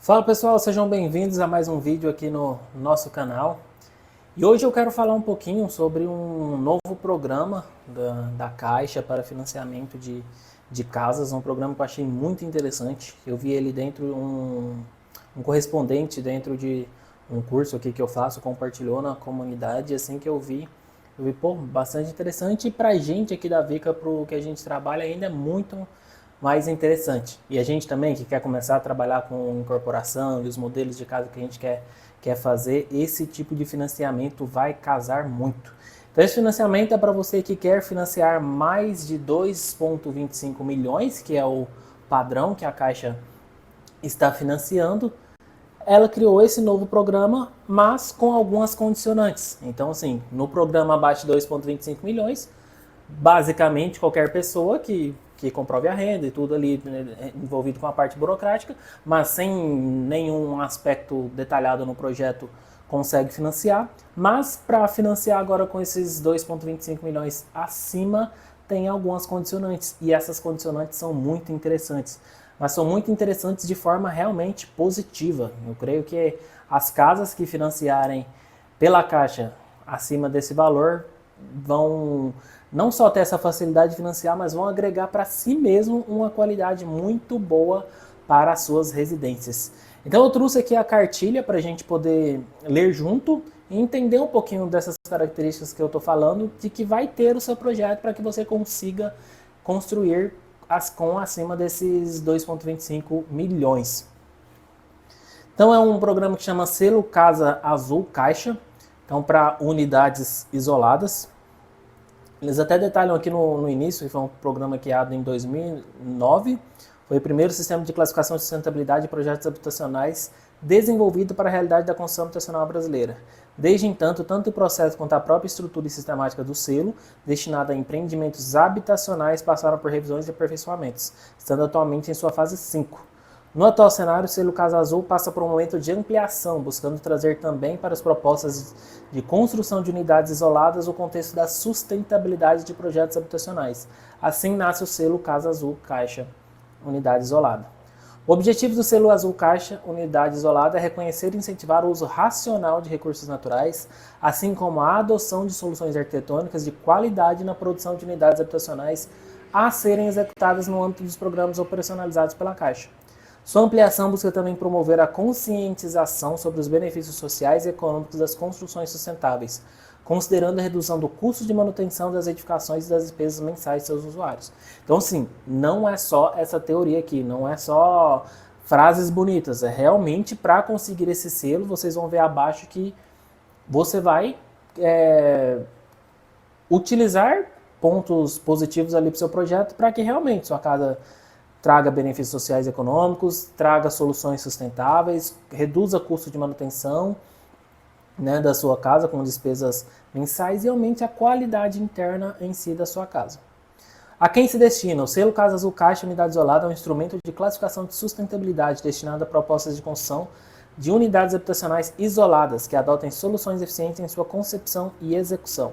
Fala pessoal, sejam bem-vindos a mais um vídeo aqui no nosso canal. E hoje eu quero falar um pouquinho sobre um novo programa da Caixa para financiamento de casas, um programa que eu achei muito interessante. Eu vi ele dentro, um correspondente dentro de um curso aqui que eu faço, compartilhou na comunidade, e assim que eu vi, pô, bastante interessante. E pra gente aqui da Vica, pro que a gente trabalha, ainda é muito mais interessante. E a gente também que quer começar a trabalhar com incorporação e os modelos de casa que a gente quer fazer, esse tipo de financiamento vai casar muito. Então esse financiamento é para você que quer financiar mais de 2,25 milhões, que é o padrão que a Caixa está financiando. Ela criou esse novo programa, mas com algumas condicionantes. Então, assim, no programa abaixo de 2,25 milhões, basicamente qualquer pessoa que comprove a renda e tudo ali, né, envolvido com a parte burocrática, mas sem nenhum aspecto detalhado no projeto, consegue financiar. Mas para financiar agora com esses 2,25 milhões acima, tem algumas condicionantes, e essas condicionantes são muito interessantes, mas são muito interessantes de forma realmente positiva. Eu creio que as casas que financiarem pela Caixa acima desse valor vão não só ter essa facilidade de financiar, mas vão agregar para si mesmo uma qualidade muito boa para as suas residências. Então eu trouxe aqui a cartilha para a gente poder ler junto e entender um pouquinho dessas características que eu estou falando, de que vai ter o seu projeto para que você consiga construir com acima desses 2,25 milhões. Então é um programa que chama Selo Casa Azul Caixa, então para unidades isoladas. Eles até detalham aqui no início, que foi um programa criado em 2009, foi o primeiro sistema de classificação de sustentabilidade de projetos habitacionais desenvolvido para a realidade da construção habitacional brasileira. Desde então, tanto o processo quanto a própria estrutura e sistemática do selo, destinada a empreendimentos habitacionais, passaram por revisões e aperfeiçoamentos, estando atualmente em sua fase 5. No atual cenário, o selo Casa Azul passa por um momento de ampliação, buscando trazer também para as propostas de construção de unidades isoladas o contexto da sustentabilidade de projetos habitacionais. Assim nasce o selo Casa Azul Caixa Unidade Isolada. O objetivo do selo Azul Caixa Unidade Isolada é reconhecer e incentivar o uso racional de recursos naturais, assim como a adoção de soluções arquitetônicas de qualidade na produção de unidades habitacionais a serem executadas no âmbito dos programas operacionalizados pela Caixa. Sua ampliação busca também promover a conscientização sobre os benefícios sociais e econômicos das construções sustentáveis, considerando a redução do custo de manutenção das edificações e das despesas mensais de seus usuários. Então, sim, não é só essa teoria aqui, não é só frases bonitas, é realmente para conseguir esse selo. Vocês vão ver abaixo que você vai utilizar pontos positivos ali para o seu projeto para que realmente sua casa traga benefícios sociais e econômicos, traga soluções sustentáveis, reduza custo de manutenção, né, da sua casa com despesas mensais e aumente a qualidade interna em si da sua casa. A quem se destina? O selo Casa Azul Caixa Unidade Isolada é um instrumento de classificação de sustentabilidade destinado a propostas de construção de unidades habitacionais isoladas que adotem soluções eficientes em sua concepção e execução.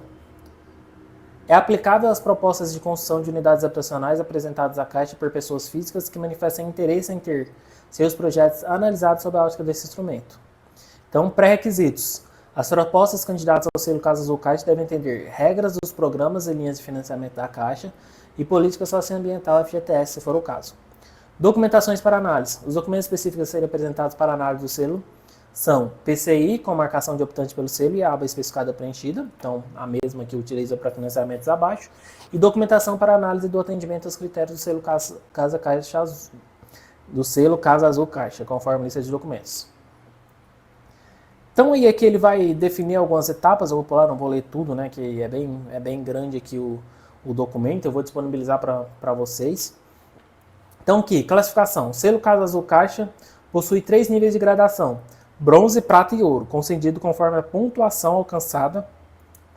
É aplicável às propostas de construção de unidades habitacionais apresentadas à Caixa por pessoas físicas que manifestem interesse em ter seus projetos analisados sob a ótica desse instrumento. Então, pré-requisitos. As propostas candidatas ao selo Casa Azul Caixa devem entender regras dos programas e linhas de financiamento da Caixa e política socioambiental FGTS, se for o caso. Documentações para análise. Os documentos específicos a serem apresentados para análise do selo são PCI, com marcação de optante pelo selo e a aba especificada preenchida, então a mesma que utiliza para financiamentos abaixo, e documentação para análise do atendimento aos critérios do selo Casa Azul Caixa, conforme a lista de documentos. Então aí aqui ele vai definir algumas etapas, eu vou pular, não vou ler tudo, né, que é bem grande aqui o documento, eu vou disponibilizar para vocês. Então aqui, classificação. O selo Casa Azul Caixa possui 3 níveis de gradação: bronze, prata e ouro, concedido conforme a pontuação alcançada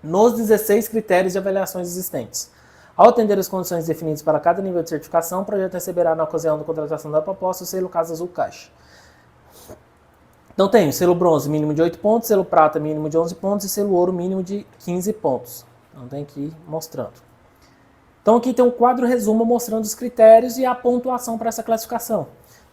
nos 16 critérios de avaliações existentes. Ao atender as condições definidas para cada nível de certificação, o projeto receberá, na ocasião da contratação da proposta, o selo Casa Azul Caixa. Então tem o selo bronze mínimo de 8 pontos, selo prata mínimo de 11 pontos e selo ouro mínimo de 15 pontos. Então tem que ir mostrando. Então aqui tem um quadro resumo mostrando os critérios e a pontuação para essa classificação.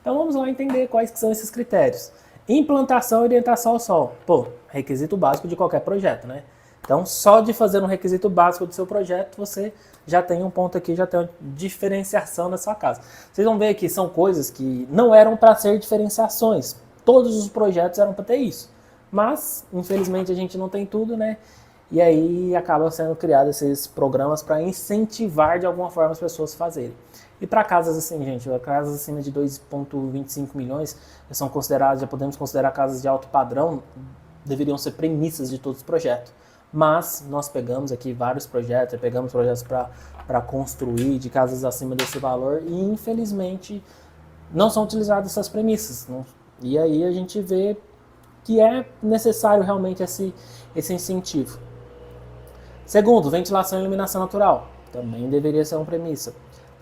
Então vamos lá entender quais que são esses critérios. Implantação e orientação ao solo. Pô, requisito básico de qualquer projeto, né? Então, só de fazer um requisito básico do seu projeto, você já tem um ponto aqui, já tem uma diferenciação da sua casa. Vocês vão ver que são coisas que não eram para ser diferenciações. Todos os projetos eram para ter isso. Mas, infelizmente, a gente não tem tudo, né? E aí acabam sendo criados esses programas para incentivar de alguma forma as pessoas a fazerem. E para casas assim, gente, casas acima de 2,25 milhões são consideradas, já podemos considerar casas de alto padrão, deveriam ser premissas de todos os projetos. Mas nós pegamos aqui vários projetos, pegamos projetos para construir de casas acima desse valor e infelizmente não são utilizadas essas premissas. Não? E aí a gente vê que é necessário realmente esse incentivo. Segundo, ventilação e iluminação natural. Também deveria ser uma premissa.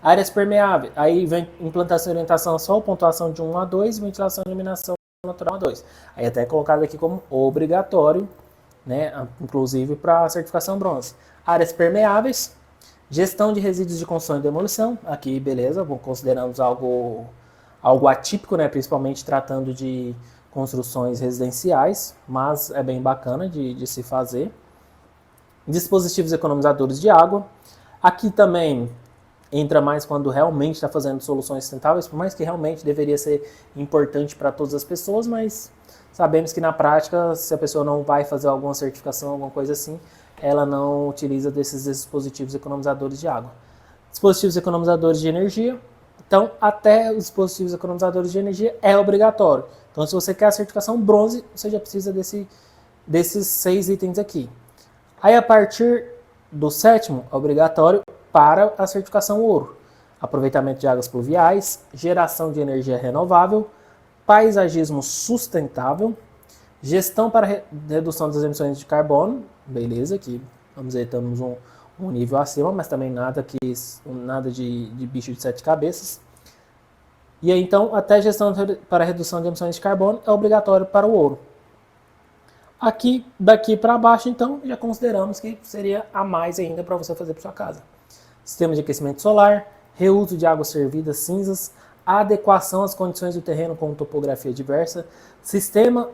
Áreas permeáveis. Aí vem implantação e orientação ao sol, pontuação de 1 a 2, ventilação e iluminação natural a 2. Aí até colocado aqui como obrigatório, né, inclusive para a certificação bronze. Áreas permeáveis. Gestão de resíduos de construção e demolição. Aqui, beleza, consideramos algo atípico, né, principalmente tratando de construções residenciais, mas é bem bacana de se fazer. Dispositivos economizadores de água. Aqui também entra mais quando realmente está fazendo soluções sustentáveis, por mais que realmente deveria ser importante para todas as pessoas, mas sabemos que na prática, se a pessoa não vai fazer alguma certificação, alguma coisa assim, ela não utiliza desses dispositivos economizadores de água. Dispositivos economizadores de energia. Então, até os dispositivos economizadores de energia é obrigatório. Então, se você quer a certificação bronze, você já precisa desses 6 itens aqui. Aí, a partir do 7º, é obrigatório para a certificação ouro. Aproveitamento de águas pluviais, geração de energia renovável, paisagismo sustentável, gestão para redução das emissões de carbono, beleza, aqui vamos dizer, estamos um nível acima, mas também nada de bicho de 7 cabeças. E aí, então, até gestão para redução de emissões de carbono é obrigatório para o ouro. Aqui, daqui para baixo, então, já consideramos que seria a mais ainda para você fazer para sua casa. Sistema de aquecimento solar, reuso de águas servidas cinzas, adequação às condições do terreno com topografia diversa, sistema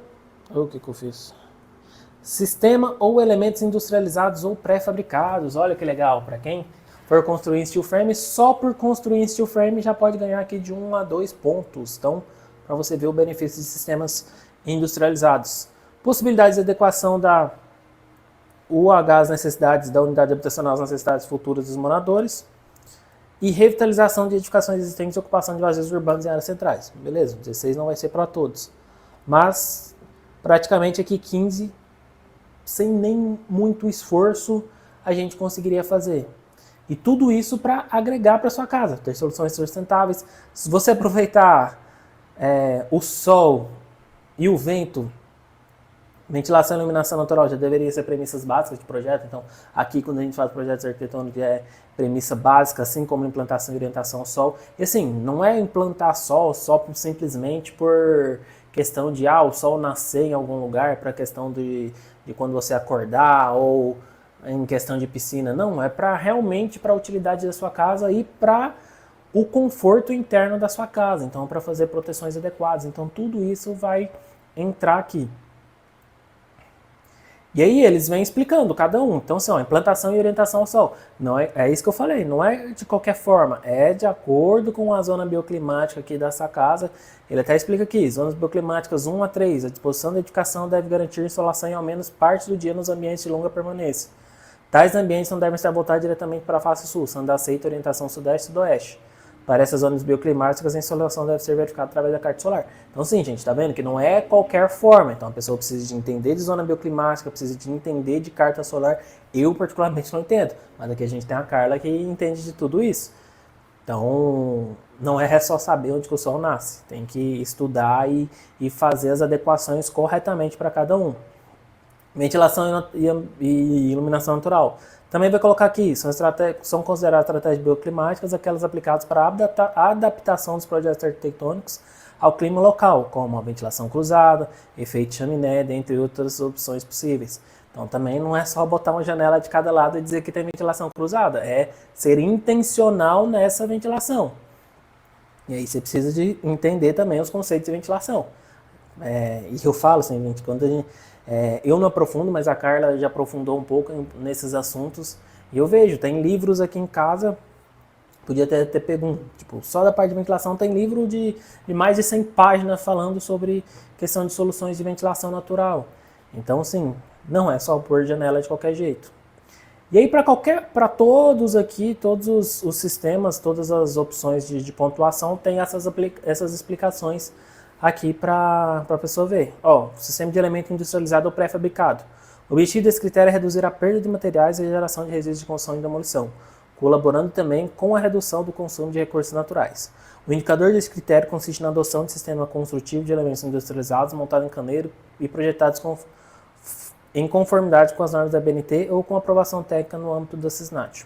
ou elementos industrializados ou pré-fabricados. Olha que legal, para quem for construir em steel frame, só por construir em steel frame já pode ganhar aqui de 1 a 2 pontos. Então, para você ver o benefício de sistemas industrializados. Possibilidades de adequação da UH às necessidades da unidade habitacional às necessidades futuras dos moradores. E revitalização de edificações existentes e ocupação de vazios urbanos em áreas centrais. Beleza, 16 não vai ser para todos. Mas, praticamente aqui 15, sem nem muito esforço, a gente conseguiria fazer. E tudo isso para agregar para sua casa, ter soluções sustentáveis. Se você aproveitar o sol e o vento, ventilação e iluminação natural já deveria ser premissas básicas de projeto. Então, aqui quando a gente faz projetos arquitetônicos é premissa básica, assim como implantação e orientação ao sol. E assim, não é implantar sol só simplesmente por questão de o sol nascer em algum lugar, para questão de quando você acordar ou em questão de piscina. Não, é para realmente para a utilidade da sua casa e para o conforto interno da sua casa. Então, para fazer proteções adequadas. Então, tudo isso vai entrar aqui. E aí eles vêm explicando cada um. Então, assim, implantação e orientação ao sol. Não é isso que eu falei, não é de qualquer forma, é de acordo com a zona bioclimática aqui dessa casa. Ele até explica aqui, zonas bioclimáticas 1 a 3, a disposição da edificação deve garantir insolação em ao menos parte do dia nos ambientes de longa permanência. Tais ambientes não devem estar voltados diretamente para a face sul, sendo aceita a orientação sudeste e sudoeste. Para essas zonas bioclimáticas, a insolação deve ser verificada através da carta solar. Então, sim, gente, tá vendo que não é qualquer forma. Então, a pessoa precisa de entender de zona bioclimática, precisa de entender de carta solar. Eu, particularmente, não entendo. Mas aqui a gente tem a Carla que entende de tudo isso. Então, não é só saber onde que o sol nasce. Tem que estudar e fazer as adequações corretamente para cada um. Ventilação e iluminação natural. Também vai colocar aqui, são consideradas estratégias bioclimáticas aquelas aplicadas para a adaptação dos projetos arquitetônicos ao clima local, como a ventilação cruzada, efeito chaminé, dentre outras opções possíveis. Então também não é só botar uma janela de cada lado e dizer que tem ventilação cruzada, é ser intencional nessa ventilação. E aí você precisa de entender também os conceitos de ventilação. E eu falo assim, gente, quando a gente, eu não aprofundo, mas a Carla já aprofundou um pouco nesses assuntos. E eu vejo, tem livros aqui em casa, podia ter pego tipo, só da parte de ventilação tem livro de mais de 100 páginas falando sobre questão de soluções de ventilação natural. Então, assim, não é só pôr janela de qualquer jeito. E aí, para todos aqui, todos os sistemas, todas as opções de pontuação, tem essas explicações aqui para a pessoa ver. Ó, sistema de elemento industrializado ou pré-fabricado. O objetivo desse critério é reduzir a perda de materiais e a geração de resíduos de construção e demolição, colaborando também com a redução do consumo de recursos naturais. O indicador desse critério consiste na adoção de sistema construtivo de elementos industrializados montados em caneiro e projetados em conformidade com as normas da BNT ou com aprovação técnica no âmbito da Cisnat.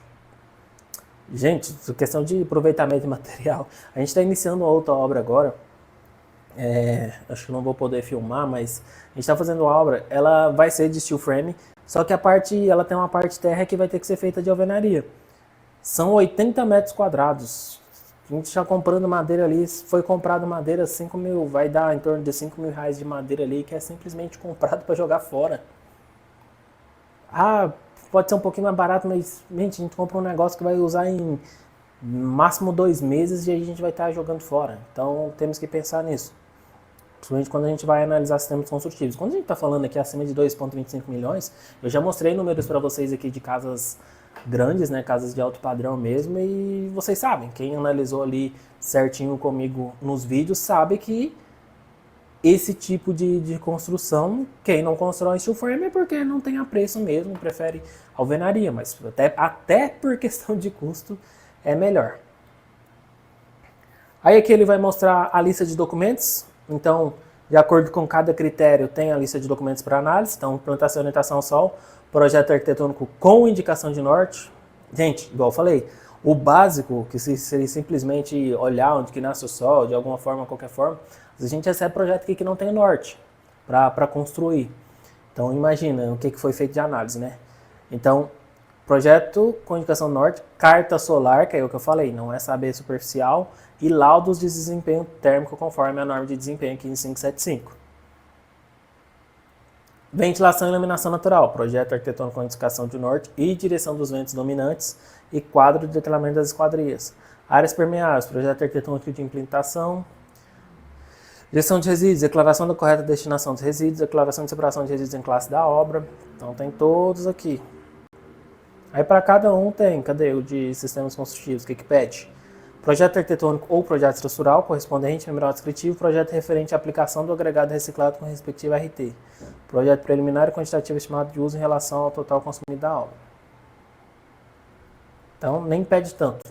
Gente, questão de aproveitamento de material. A gente está iniciando outra obra agora. Acho que não vou poder filmar, mas a gente está fazendo a obra. Ela vai ser de steel frame, só que ela tem uma parte terra que vai ter que ser feita de alvenaria. São 80 metros quadrados. A gente está comprando madeira ali. Foi comprado madeira 5 mil, vai dar em torno de 5 mil reais de madeira ali, que é simplesmente comprado para jogar fora. Pode ser um pouquinho mais barato, mas, gente, a gente compra um negócio que vai usar em máximo 2 meses e aí a gente vai estar jogando fora. Então, temos que pensar nisso. Principalmente quando a gente vai analisar sistemas construtivos. Quando a gente está falando aqui acima de 2,25 milhões, eu já mostrei números para vocês aqui de casas grandes, né, casas de alto padrão mesmo, e vocês sabem, quem analisou ali certinho comigo nos vídeos sabe que esse tipo de construção, quem não constrói steel frame é porque não tem apreço mesmo, prefere alvenaria, mas até por questão de custo é melhor. Aí aqui ele vai mostrar a lista de documentos, então de acordo com cada critério tem a lista de documentos para análise, então plantação e orientação ao sol, projeto arquitetônico com indicação de norte. Gente, igual eu falei, o básico, que seria simplesmente olhar onde que nasce o sol, de alguma forma, qualquer forma, a gente recebe projeto aqui que não tem norte para construir. Então imagina o que foi feito de análise, né? Então, projeto com indicação norte, carta solar, que é o que eu falei, não é saber superficial, e laudos de desempenho térmico conforme a norma de desempenho 15575. Ventilação e iluminação natural, projeto arquitetônico com indicação de norte e direção dos ventos dominantes e quadro de detalhamento das esquadrias. Áreas permeáveis, projeto arquitetônico de implementação. Gestão de resíduos, declaração da correta destinação dos resíduos, declaração de separação de resíduos em classe da obra. Então tem todos aqui. Aí para cada um tem, cadê o de sistemas construtivos, o que pede? Projeto arquitetônico ou projeto estrutural, correspondente, memorial descritivo, projeto referente à aplicação do agregado reciclado com respectivo RT. Projeto preliminar e quantitativo estimado de uso em relação ao total consumido da obra. Então nem pede tanto.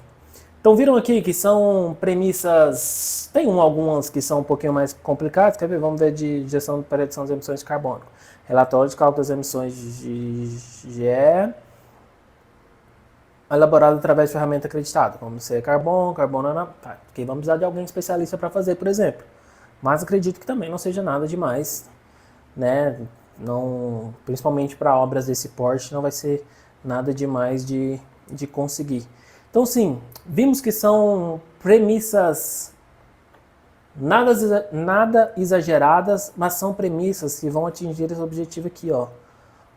Então viram aqui que são premissas, tem algumas que são um pouquinho mais complicadas, quer ver? Vamos ver de gestão de redução das emissões de carbono. Relatório de cálculo das emissões de GE, elaborado através de ferramenta acreditada, como ser carbono, tá, aqui vamos precisar de alguém especialista para fazer, por exemplo. Mas acredito que também não seja nada demais, né? Não, principalmente para obras desse porte, não vai ser nada demais de conseguir. Então, sim, vimos que são premissas nada exageradas, mas são premissas que vão atingir esse objetivo aqui, ó.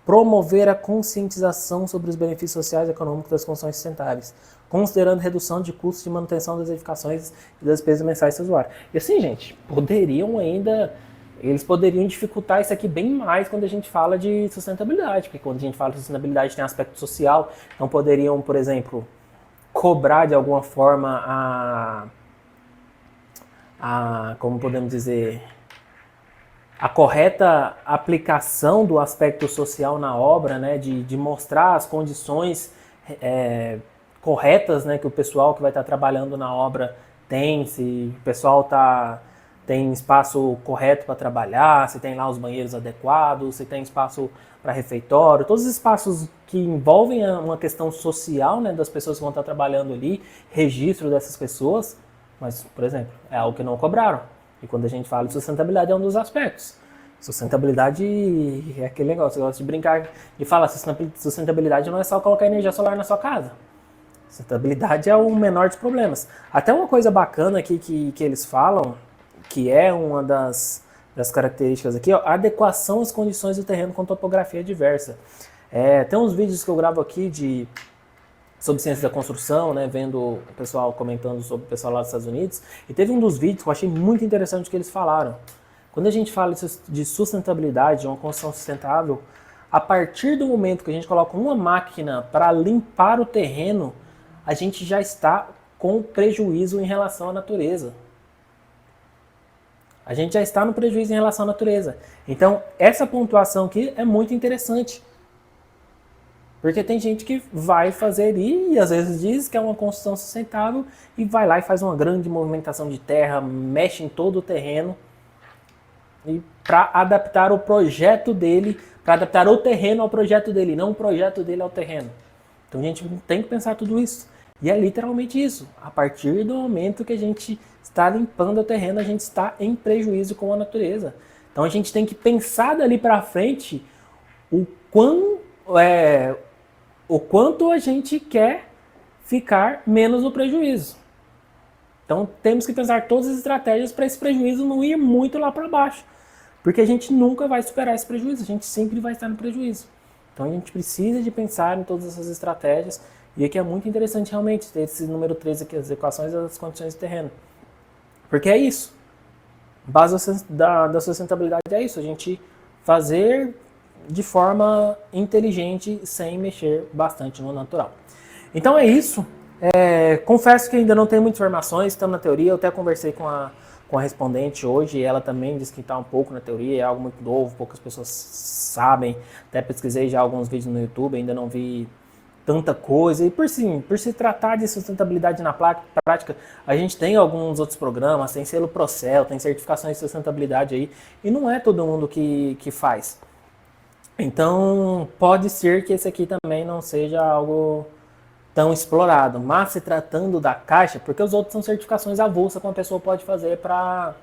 Promover a conscientização sobre os benefícios sociais e econômicos das construções sustentáveis, considerando redução de custos de manutenção das edificações e das despesas mensais do usuário. E assim, gente, eles poderiam dificultar isso aqui bem mais quando a gente fala de sustentabilidade, porque quando a gente fala de sustentabilidade tem aspecto social, então poderiam, por exemplo, cobrar de alguma forma como podemos dizer, a correta aplicação do aspecto social na obra, né, de mostrar as condições corretas, né, que o pessoal que vai estar trabalhando na obra tem, se o pessoal tem espaço correto para trabalhar, se tem lá os banheiros adequados, se tem espaço para refeitório, todos os espaços que envolvem uma questão social, né, das pessoas que vão estar trabalhando ali, registro dessas pessoas, mas, por exemplo, é algo que não cobraram. E quando a gente fala de sustentabilidade é um dos aspectos. Sustentabilidade é aquele negócio, eu gosto de brincar, de falar, sustentabilidade não é só colocar energia solar na sua casa. Sustentabilidade é o menor dos problemas. Até uma coisa bacana aqui que eles falam, que é uma das características aqui, ó, adequação às condições do terreno com topografia diversa. Tem uns vídeos que eu gravo aqui sobre ciência da construção, né, vendo o pessoal comentando sobre o pessoal lá dos Estados Unidos, e teve um dos vídeos que eu achei muito interessante que eles falaram. Quando a gente fala de sustentabilidade, de uma construção sustentável, a partir do momento que a gente coloca uma máquina para limpar o terreno, a gente já está com prejuízo em relação à natureza. A gente já está no prejuízo em relação à natureza. Então, essa pontuação aqui é muito interessante. Porque tem gente que vai fazer e às vezes diz que é uma construção sustentável e vai lá e faz uma grande movimentação de terra, mexe em todo o terreno e para adaptar o projeto dele, para adaptar o terreno ao projeto dele, não o projeto dele ao terreno. Então a gente tem que pensar tudo isso. E é literalmente isso. A partir do momento que a gente está limpando o terreno, a gente está em prejuízo com a natureza. Então a gente tem que pensar dali para frente o quanto a gente quer ficar menos no prejuízo. Então temos que pensar todas as estratégias para esse prejuízo não ir muito lá para baixo. Porque a gente nunca vai superar esse prejuízo, a gente sempre vai estar no prejuízo. Então a gente precisa de pensar em todas essas estratégias. E aqui é muito interessante realmente ter esse número 13 aqui, as equações das condições de terreno. Porque é isso. A base da sustentabilidade é isso, a gente fazer de forma inteligente, sem mexer bastante no natural. Então é isso. Confesso que ainda não tenho muitas informações, estamos na teoria. Eu até conversei com a respondente hoje, e ela também disse que está um pouco na teoria, é algo muito novo, poucas pessoas sabem. Até pesquisei já alguns vídeos no YouTube, ainda não vi tanta coisa. E por se tratar de sustentabilidade na prática, a gente tem alguns outros programas, tem selo Procel, tem certificações de sustentabilidade aí, e não é todo mundo que faz. Então, pode ser que esse aqui também não seja algo tão explorado. Mas se tratando da Caixa, porque os outros são certificações avulsas que uma pessoa pode fazer para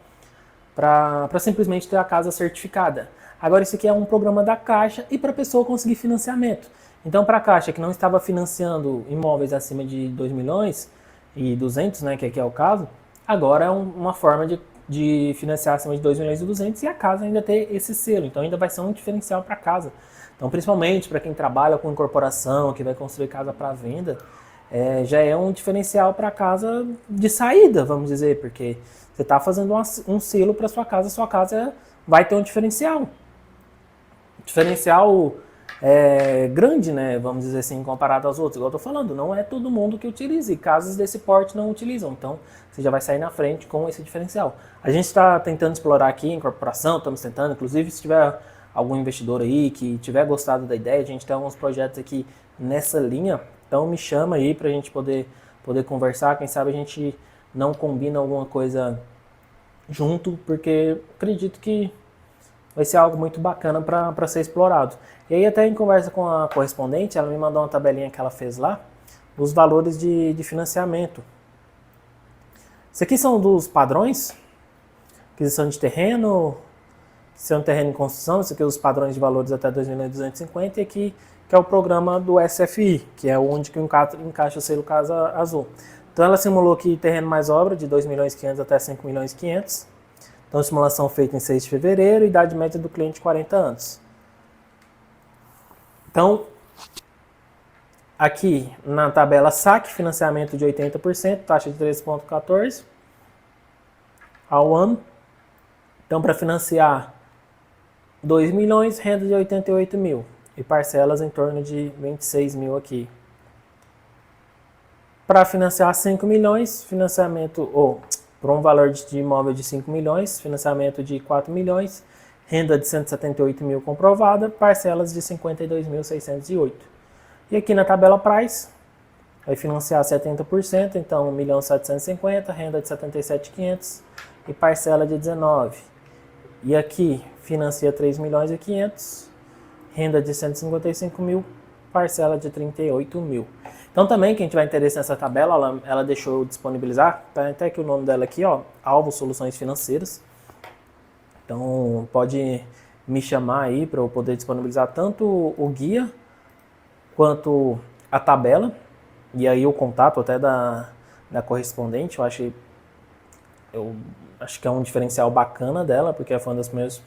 simplesmente ter a casa certificada. Agora, isso aqui é um programa da Caixa e para a pessoa conseguir financiamento. Então, para a Caixa que não estava financiando imóveis acima de 2 milhões e 200, né, que aqui é o caso, agora é uma forma de financiar acima de 2 milhões e 200 e a casa ainda ter esse selo. Então ainda vai ser um diferencial para a casa. Então principalmente para quem trabalha com incorporação, que vai construir casa para venda, já é um diferencial para a casa de saída, vamos dizer, porque você está fazendo um selo para sua casa vai ter um diferencial. Diferencial grande, né, vamos dizer assim, comparado aos outros. Igual eu tô falando, não é todo mundo que utiliza, e casas desse porte não utilizam, então você já vai sair na frente com esse diferencial. A gente está tentando explorar aqui em corporação, estamos tentando, inclusive se tiver algum investidor aí que tiver gostado da ideia, a gente tem alguns projetos aqui nessa linha, então me chama aí para a gente poder conversar, quem sabe a gente não combina alguma coisa junto, porque acredito que vai ser algo muito bacana para ser explorado. E aí até em conversa com a correspondente, ela me mandou uma tabelinha que ela fez lá, dos valores de financiamento. Isso aqui são dos padrões, aquisição de terreno, aquisição de terreno em construção, isso aqui é os padrões de valores até 2.250, e aqui que é o programa do SFI, que é onde que encaixa o selo Casa Azul. Então ela simulou aqui terreno mais obra de 2.500.000 até 5.500.000. Então, simulação feita em 6 de fevereiro, idade média do cliente 40 anos. Então, aqui na tabela saque, financiamento de 80%, taxa de 13,14 ao ano. Então, para financiar 2 milhões, renda de 88 mil e parcelas em torno de 26 mil aqui. Para financiar 5 milhões, financiamento por um valor de imóvel de 5 milhões, financiamento de 4 milhões, renda de 178 mil comprovada, parcelas de 52.608. E aqui na tabela Price, vai financiar 70%, então 1.750.000, renda de 77.500 e parcela de 19. E aqui financia 3.500.000, renda de 155 mil, parcela de 38 mil. Então também, quem tiver interesse nessa tabela, ela deixou eu disponibilizar, tá até aqui o nome dela aqui, ó, Alvo Soluções Financeiras. Então pode me chamar aí para eu poder disponibilizar tanto o guia quanto a tabela. E aí o contato até da correspondente, eu acho que é um diferencial bacana dela, porque foi uma das primeiras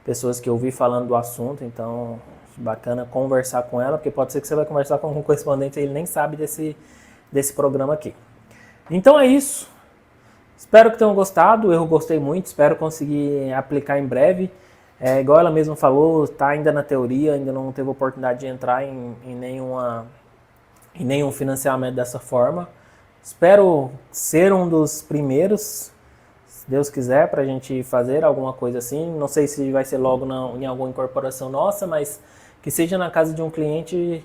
pessoas que eu vi falando do assunto, então bacana conversar com ela, porque pode ser que você vai conversar com um correspondente e ele nem sabe desse programa aqui. Então é isso. Espero que tenham gostado, eu gostei muito, espero conseguir aplicar em breve. Igual ela mesma falou, está ainda na teoria, ainda não teve oportunidade de entrar em nenhum financiamento dessa forma. Espero ser um dos primeiros, se Deus quiser, para a gente fazer alguma coisa assim. Não sei se vai ser logo em alguma incorporação nossa, mas que seja na casa de um cliente.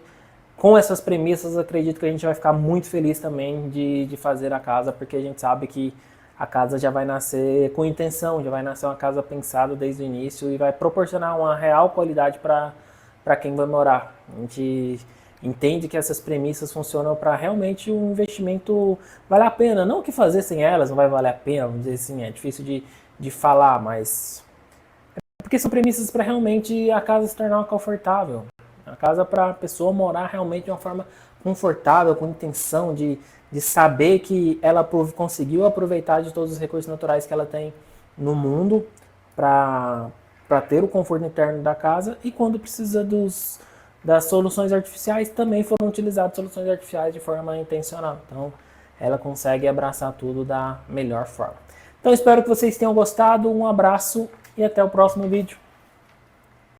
Com essas premissas, acredito que a gente vai ficar muito feliz também de fazer a casa, porque a gente sabe que a casa já vai nascer com intenção, já vai nascer uma casa pensada desde o início e vai proporcionar uma real qualidade para quem vai morar. A gente entende que essas premissas funcionam para realmente um investimento valer a pena. Não que fazer sem elas não vai valer a pena, vamos dizer assim, é difícil de falar, mas... Porque são premissas para realmente a casa se tornar confortável. A casa para a pessoa morar realmente de uma forma confortável, com intenção de saber que ela conseguiu aproveitar de todos os recursos naturais que ela tem no mundo para ter o conforto interno da casa, e quando precisa das soluções artificiais, também foram utilizadas soluções artificiais de forma intencional. Então, ela consegue abraçar tudo da melhor forma. Então, espero que vocês tenham gostado. Um abraço e até o próximo vídeo.